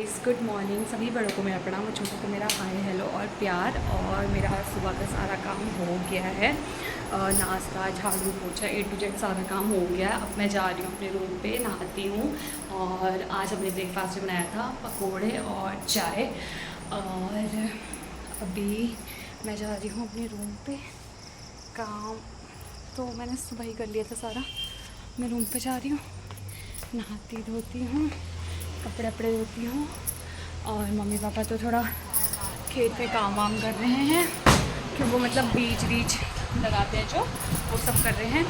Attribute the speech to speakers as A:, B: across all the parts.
A: इस good morning. सभी बड़ों को मेरा प्रणाम और छोटों को मेरा हाय हेलो और प्यार। और मेरा सुबह का सारा काम हो गया है, नाश्ता झाड़ू पोछा A to Z सारा काम हो गया है। अब मैं जा रही हूँ अपने रूम पे, नहाती हूँ। और आज हमने ब्रेकफास्ट में बनाया था पकोड़े और चाय। और अभी मैं जा रही हूँ अपने रूम पे। काम तो मैंने सुबह ही कर लिया था सारा। मैं रूम पे जा रही हूँ, नहाती धोती हूँ, कपड़े वपड़े धोती हूँ। और मम्मी पापा तो थोड़ा खेत में काम वाम कर रहे हैं, कि वो मतलब बीज लगाते हैं जो, वो सब कर रहे हैं।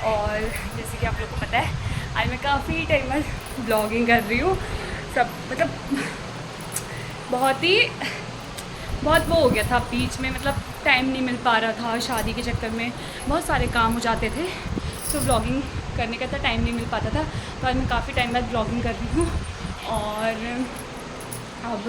A: और जैसे कि आप लोग को पता है, आज मैं काफ़ी टाइम बाद ब्लॉगिंग कर रही हूँ। सब मतलब बहुत वो हो गया था बीच में, मतलब टाइम नहीं मिल पा रहा था। शादी के चक्कर में बहुत सारे काम हो जाते थे, तो ब्लॉगिंग करने का इतना टाइम नहीं मिल पाता था। तो आज मैं काफ़ी टाइम बाद ब्लॉगिंग कर रही हूँ। और अब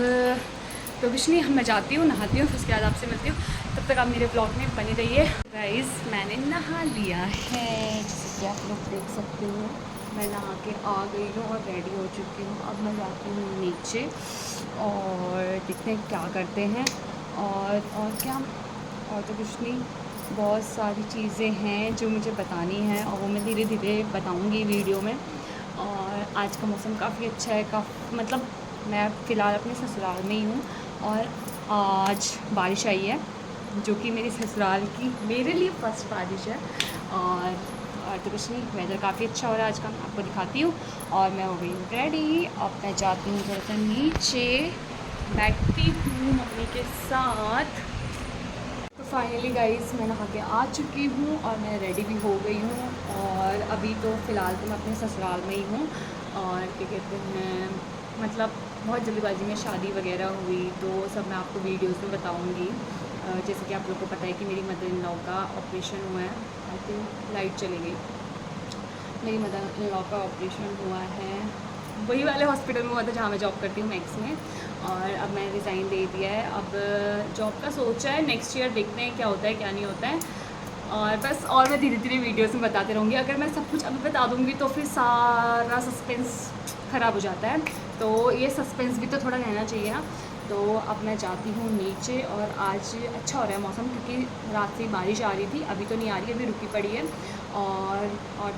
A: तो कुछ नहीं, मैं जाती हूँ, नहाती हूँ, फिर उसके बाद आपसे मिलती हूँ। तब तक आप मेरे ब्लॉग में बने रहिए। गाइस, मैंने नहा लिया है, जैसे कि आप लोग देख सकते हो। मैं नहा के आ गई हूँ और रेडी हो चुकी हूँ। अब मैं जाती हूँ नीचे और देखते हैं क्या करते हैं। और क्या, और तो कुछ नहीं। बहुत सारी चीज़ें हैं जो मुझे बतानी हैं, और वो मैं धीरे धीरे बताऊँगी वीडियो में। और आज का मौसम काफ़ी अच्छा है, मतलब मैं फ़िलहाल अपने ससुराल में ही हूँ, और आज बारिश आई है, जो कि मेरी ससुराल की मेरे लिए फ़र्स्ट बारिश है। और तो कुछ नहीं, वेदर काफ़ी अच्छा हो रहा है आज का, मैं आपको दिखाती हूँ। और मैं हो गई हूँ रेडी। अब मैं जाती हूँ थोड़ा सा नीचे, बैठती हूँ मम्मी के साथ। तो फाइनली गाइस, मैं नहा के आ चुकी हूँ और मैं रेडी भी हो गई हूँ। और अभी तो फ़िलहाल तो मैं अपने ससुराल में ही हूँ। और क्या कहते हैं, मतलब बहुत जल्दीबाजी में शादी वगैरह हुई, तो सब मैं आपको वीडियोस में बताऊँगी। जैसे कि आप लोग को पता है कि मेरी मदर इन लॉ का ऑपरेशन हुआ है। आई थिंक लाइट चली गई। मेरी मदर इन लॉ का ऑपरेशन हुआ है, वही वाले हॉस्पिटल में हुआ था जहाँ मैं जॉब करती हूँ, मैक्स में। और अब मैंने रिज़ाइन दे दिया है। अब जॉब का सोचा है नेक्स्ट ईयर, देखते हैं क्या होता है क्या नहीं होता है। और बस, और मैं धीरे धीरे वीडियोस में बताते रहूँगी। अगर मैं सब कुछ अभी बता दूँगी तो फिर सारा सस्पेंस ख़राब हो जाता है, तो ये सस्पेंस भी तो थोड़ा रहना चाहिए ना। तो अब मैं जाती हूँ नीचे। और आज अच्छा हो रहा है मौसम, क्योंकि रात से बारिश आ रही थी, अभी तो नहीं आ रही, अभी रुकी पड़ी है। और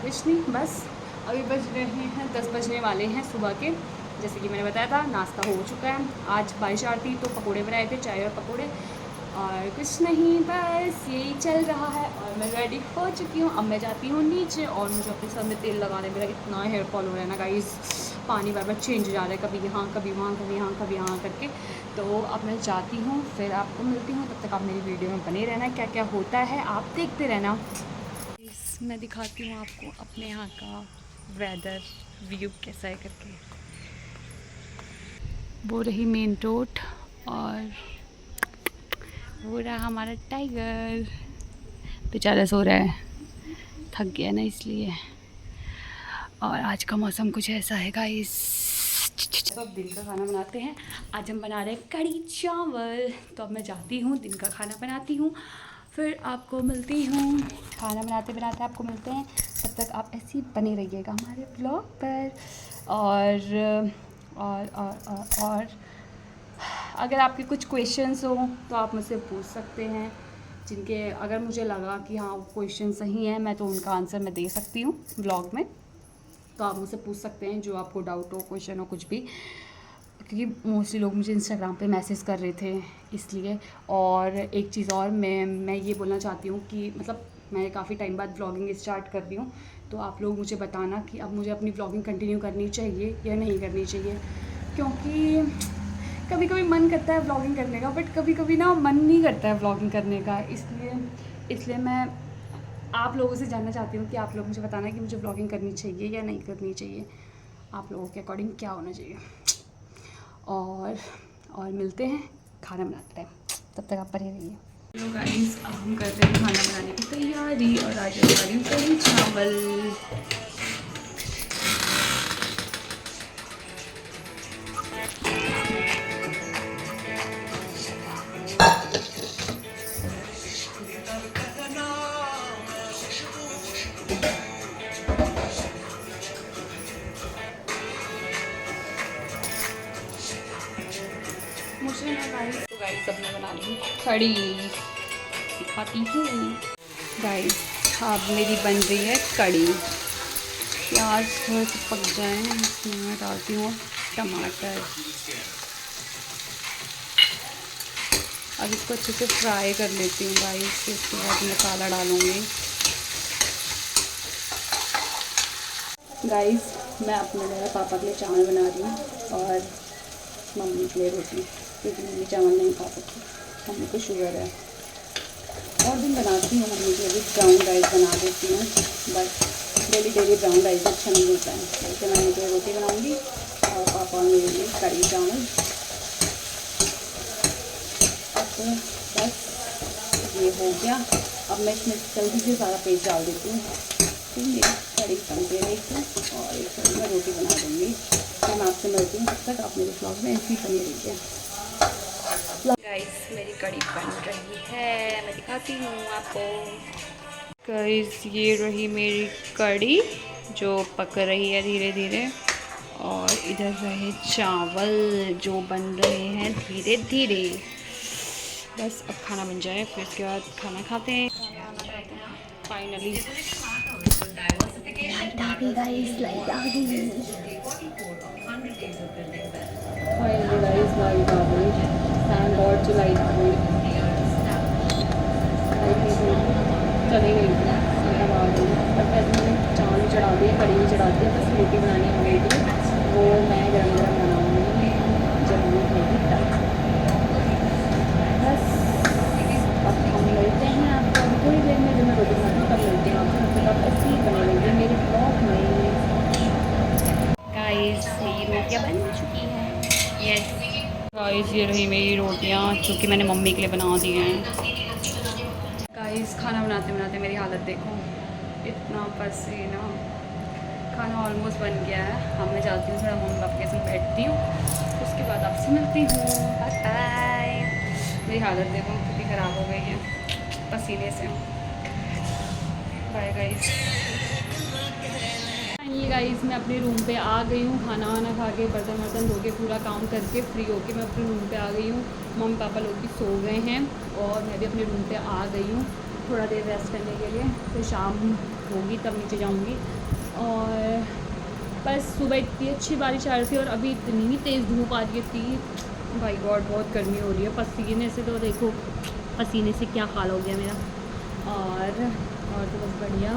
A: कुछ नहीं, बस अभी बज रहे हैं 10 बजने वाले हैं सुबह के। जैसे कि मैंने बताया था, नाश्ता हो चुका है। आज बारिश आ रही थी तो पकोड़े बनाए थे, चाय और पकोड़े। और कुछ नहीं, बस यही चल रहा है। और मैं रेडी हो चुकी हूँ। अब मैं जाती हूँ नीचे, और मुझे अपने सर में तेल लगाने, मेरा इतना हेयर फॉल हो रहा है ना गाइस। पानी बार बार चेंज हो जा रहा है, कभी यहाँ कभी वहाँ, कभी यहाँ कभी यहाँ करके। तो अब मैं जाती हूँ, फिर आपको मिलती हूँ। तब तक आप मेरी वीडियो में बने रहना, क्या क्या होता है आप देखते रहना। मैं दिखाती हूँ आपको अपने यहाँ का वेदर व्यू कैसा है करके। वो रही मेन रोड, और वो रहा हमारा टाइगर, बेचारा सो रहा है, थक गया ना इसलिए। और आज का मौसम कुछ ऐसा है गाइस। तो अब दिन का खाना बनाते हैं। आज हम बना रहे हैं कढ़ी चावल। तो अब मैं जाती हूँ, दिन का खाना बनाती हूँ, फिर आपको मिलती हूँ। खाना बनाते बनाते आपको मिलते हैं। तब तक आप ऐसे ही बने रहिएगा हमारे ब्लॉग पर। और अगर आपके कुछ क्वेश्चंस हो तो आप मुझसे पूछ सकते हैं, जिनके अगर मुझे लगा कि हाँ वो क्वेश्चन सही हैं, मैं तो उनका आंसर मैं दे सकती हूँ ब्लॉग में। तो आप मुझसे पूछ सकते हैं जो आपको डाउट हो, क्वेश्चन हो, कुछ भी। क्योंकि मोस्टली लोग मुझे इंस्टाग्राम पे मैसेज कर रहे थे, इसलिए। और एक चीज़ और मैं ये बोलना चाहती हूँ कि मतलब मैं काफ़ी टाइम बाद ब्लॉगिंग स्टार्ट कर रही हूँ, तो आप लोग मुझे बताना कि अब मुझे अपनी ब्लॉगिंग कंटिन्यू करनी चाहिए या नहीं करनी चाहिए। क्योंकि कभी कभी मन करता है ब्लॉगिंग करने का, बट कभी कभी ना मन नहीं करता है ब्लॉगिंग करने का। इसलिए मैं आप लोगों से जानना चाहती हूँ कि आप लोग मुझे बताना कि मुझे ब्लॉगिंग करनी चाहिए या नहीं करनी चाहिए, आप लोगों के अकॉर्डिंग क्या होना चाहिए। और और मिलते हैं खाना बनाते टाइम, तब तक आप बने रहिए। हेलो गाइस, अब हम कर रहे हैं खाना बनाने की तैयारी, और आज बना रही हूँ कढ़ी चावल। मुझे ना गाइस, तो गाइस अब मैं बना रही हूँ कड़ी, दिखाती हूँ गाइस। अब मेरी बन रही है कड़ी। प्याज थोड़े से पक जाए, इसमें मैं डालती हूँ टमाटर। अब इसको अच्छे से फ्राई कर लेती हूँ गाइस, फिर उसके बाद मसाला डालूँगी। गाइस मैं अपने मेरे पापा के लिए चावल बना रही हूँ और मम्मी के लिए रोटी, क्योंकि मम्मी चावल नहीं खा सकती, मम्मी को शुगर है। और दिन बनाती हूँ मम्मी के लिए ब्राउन राइस बना देती हूँ, बट डेली ब्राउन राइस अच्छा नहीं होता है। वैसे मम्मी के लिए रोटी बनाऊँगी और पापा मेरे लिए कड़ी चावल। अब बस ये हो गया। अब मैं इसमें जल्दी से सारा पेस्ट डाल देती हूँ, फिर मेरी कड़ी बन के रहेगी और एक साइड में रोटी बना दूँगी। तो मैं आपसे मिलती हूँ, तब तक आप मेरे ब्लॉग में ऐसे ही बनी रहिए। गाइस मेरी कड़ी बन रही है, मैं दिखाती हूँ आपको। गाइस ये रही मेरी कड़ी जो पक रही है धीरे धीरे, और इधर रहे चावल जो बन रहे हैं धीरे धीरे। बस अब खाना बन जाए, फिर उसके बाद खाना खाते हैं। फाइनली लाइट आ गई गाइस, लाइट आ गई। फाइनली गाइस लाइट आ गई, थैंक गॉड जो लाइट आ गई। चली गई थी मतलब आ गई, बट ऐसे मैंने चावल चढ़ा दिए, कड़ी भी चढ़ा दी, बस रोटी बनानी हो गई थी, वो मैं गरम गरम बनाऊँगी जब वो होगी तब। बस अब हम मिलते हैं आपको थोड़ी देर में, जब मैं रोटी बनाती हूँ तब मिलते हैं आपको, तब ऐसे ही बने रहेंगे मेरे ब्लॉग में। गाइस मेरी रोटियाँ बन चुकी हैं। यस गाइस ये रही मेरी रोटियाँ जो कि मैंने मम्मी के लिए बना दी हैं। गाइस खाना बनाते बनाते मेरी हालत देखो, इतना पसीना। खाना ऑलमोस्ट बन गया है। अब मैं जाती हूँ थोड़ा मम्मी पापा के संग बैठती हूँ, उसके बाद आपसे मिलती हूँ। Bye bye. मेरी हालत देखो कितनी ख़राब हो गई है पसीने से। Bye guys. फाइनली गाइस मैं अपने रूम पे आ गई हूँ, खाना वाना खा के बर्तन वर्तन धो के पूरा काम करके फ्री होके मैं अपने रूम पे आ गई हूँ। मम्मी पापा लोग भी सो गए हैं और मैं भी अपने रूम पे आ गई हूँ थोड़ा देर रेस्ट करने के लिए, फिर शाम होगी तब नीचे जाऊँगी। और बस सुबह इतनी अच्छी बारिश आ रही थी और अभी इतनी तेज़ धूप आ रही थी, भाई गॉड बहुत गर्मी हो रही है। पसीने से तो देखो, पसीने से क्या हाल हो गया मेरा। और तो बस बढ़िया।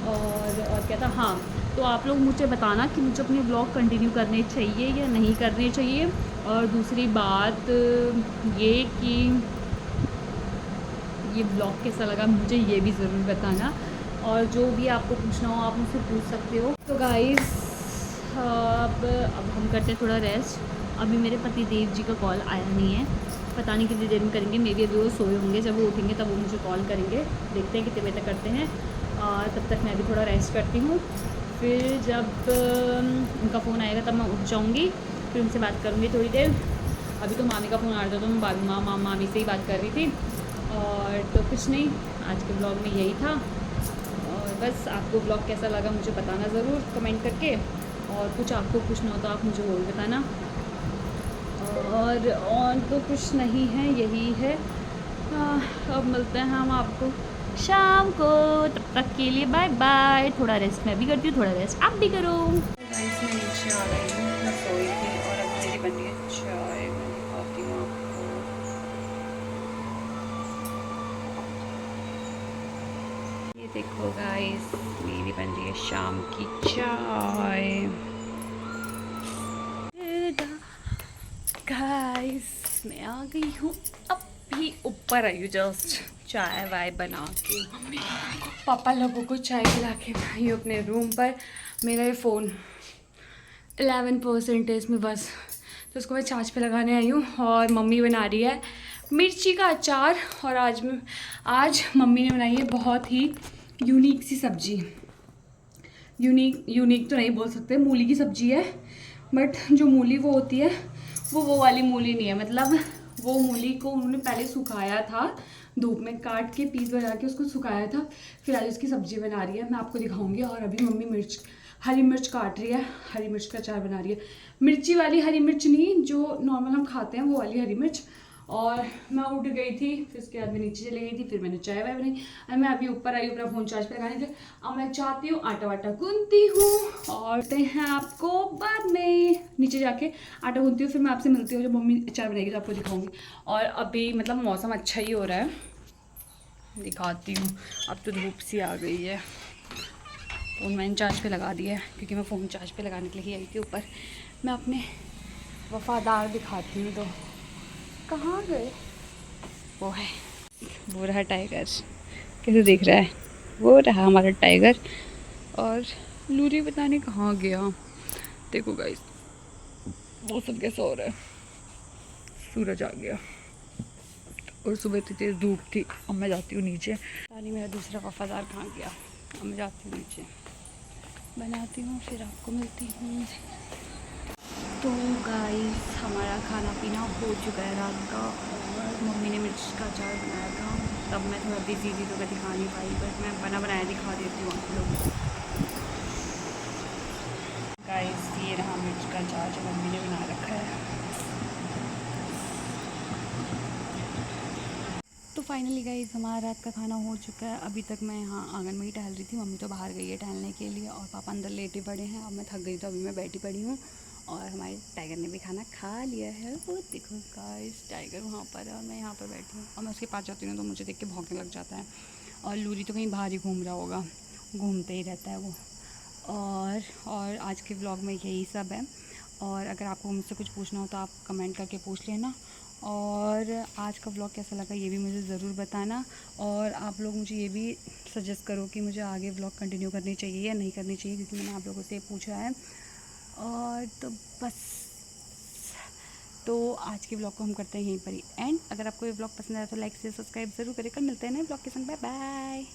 A: और क्या था, हाँ तो आप लोग मुझे बताना कि मुझे अपने ब्लॉग कंटिन्यू करने चाहिए या नहीं करने चाहिए। और दूसरी बात ये कि ये ब्लॉग कैसा लगा मुझे ये भी ज़रूर बताना, और जो भी आपको पूछना हो आप मुझसे पूछ सकते हो। तो गाइस अब हम करते हैं थोड़ा रेस्ट। अभी मेरे पति देव जी का कॉल आया नहीं है, पता नहीं कितनी देर में करेंगे, मे बी अभी वो सोए होंगे, जब वो उठेंगे तब वो मुझे कॉल करेंगे, देखते हैं कितने बजे तक करते हैं। और तब तक मैं भी थोड़ा रेस्ट करती हूँ, फिर जब उनका फ़ोन आएगा तब मैं उठ जाऊँगी, फिर उनसे बात करूँगी थोड़ी देर। अभी तो मामी का फ़ोन आ रहा था तो मैं मामी से ही बात कर रही थी। और तो कुछ नहीं, आज के ब्लॉग में यही था। और बस आपको ब्लॉग कैसा लगा मुझे बताना ज़रूर कमेंट करके, और कुछ आपको पूछना हो तो आप मुझे वो भी बताना। और तो कुछ नहीं है, यही है। अब मिलते हैं हम आपको शाम को, तब तक के लिए बाय बाय। थोड़ा रेस्ट मैं भी करती हूँ, थोड़ा रेस्ट आप भी करो। गाइस मैं नीचे आ गई हूँ, मैं सोई थी और अब मेरी बन रही है चाय, मैं दिखाती हूँ आपको। ये देखो गाइस मेरी बन रही है शाम की चाय। गाइस मैं आ गई हूँ, अब भी ऊपर आई हूँ जस्ट चाय वाय बना के, पापा लोगों को चाय पिला के आई हूँ अपने रूम पर। मेरा ये फ़ोन 11% है इसमें बस, तो उसको मैं चार्ज पे लगाने आई हूँ। और मम्मी बना रही है मिर्ची का अचार, और आज मम्मी ने बनाई है बहुत ही यूनिक सी सब्जी। यूनिक तो नहीं बोल सकते, मूली की सब्जी है, बट जो मूली वो होती है वो वाली मूली नहीं है। मतलब वो मूली को उन्होंने पहले सुखाया था, धूप में काट के पीस बना के उसको सुखाया था, फिर आज उसकी सब्ज़ी बना रही है, मैं आपको दिखाऊंगी। और अभी मम्मी हरी मिर्च काट रही है, हरी मिर्च का अचार बना रही है। मिर्ची वाली हरी मिर्च नहीं, जो नॉर्मल हम खाते हैं वो वाली हरी मिर्च। और मैं उठ गई थी, फिर उसके बाद मैं नीचे चली गई थी, फिर मैंने चाय वाय बनाई। और मैं अभी ऊपर आई अपना फ़ोन चार्ज पे लगाने के लिए। अब मैं चाहती हूँ आटा वाटा गूंथती हूँ और देखते हैं आपको बाद में नीचे जाके आटा गूंथती हूँ। फिर मैं आपसे मिलती हूँ जब मम्मी चाय बनाएगी तो आपको दिखाऊंगी। और अभी मतलब मौसम अच्छा ही हो रहा है, दिखाती हूँ। अब तो धूप सी आ गई है। फ़ोन मैंने चार्ज पे लगा दिया है क्योंकि मैं फ़ोन चार्ज पे लगाने के लिए ही आई थी ऊपर। मैं अपने वफ़ादार दिखाती हूँ, तो कहाँ गए? वो है, वो रहा टाइगर। कैसे देख रहा है? वो रहा हमारा टाइगर। और लूरी पता नहीं कहाँ गया। देखो गाइस, वो सब कैसा हो रहा है। सूरज आ गया और सुबह इतनी तेज़ धूप थी। अब मैं जाती हूँ नीचे, पता नहीं मेरा दूसरा वफ़ादार कहाँ गया। अब मैं जाती हूँ नीचे, बनाती हूँ, फिर आपको मिलती हूँ। तो गाइस हमारा खाना पीना हो चुका है रात का, और मम्मी ने मिर्च का अचार बनाया था। तब मैं थोड़ा बिजी थी तो मैं दिखा नहीं पाई, बट मैं बना बनाया दिखा देती हूँ आप लोगों को। गाइस ये रहा मिर्च का अचार जो मम्मी ने बना रखा है। तो फाइनली गाइस हमारा रात का खाना हो चुका है। अभी तक मैं यहाँ आंगन में ही टहल रही थी, मम्मी तो बाहर गई है टहलने के लिए, और पापा अंदर लेटे पड़े हैं। अब मैं थक गई तो अभी मैं बैठी पड़ी हूँ। और हमारे टाइगर ने भी खाना खा लिया है। वो देखो गाइस, टाइगर वहाँ पर है और मैं यहाँ पर बैठी हूँ। और मैं उसके पास जाती हूँ तो मुझे देख के भौंकने लग जाता है। और लूरी तो कहीं बाहर ही घूम रहा होगा, घूमते ही रहता है वो। और आज के ब्लॉग में यही सब है। और अगर आपको मुझसे कुछ पूछना हो तो आप कमेंट करके पूछ लेना। और आज का ब्लॉग कैसा लगा ये भी मुझे ज़रूर बताना। और आप लोग मुझे ये भी सजेस्ट करो कि मुझे आगे ब्लॉग कंटिन्यू करनी चाहिए या नहीं करनी चाहिए, क्योंकि मैंने आप लोगों से पूछा है। और तो बस, तो आज के ब्लॉग को हम करते हैं यहीं पर ही एंड। अगर आपको ये ब्लॉग पसंद आया तो लाइक से सब्सक्राइब ज़रूर करें। कल मिलते हैं नए ब्लॉग के संग। Bye bye.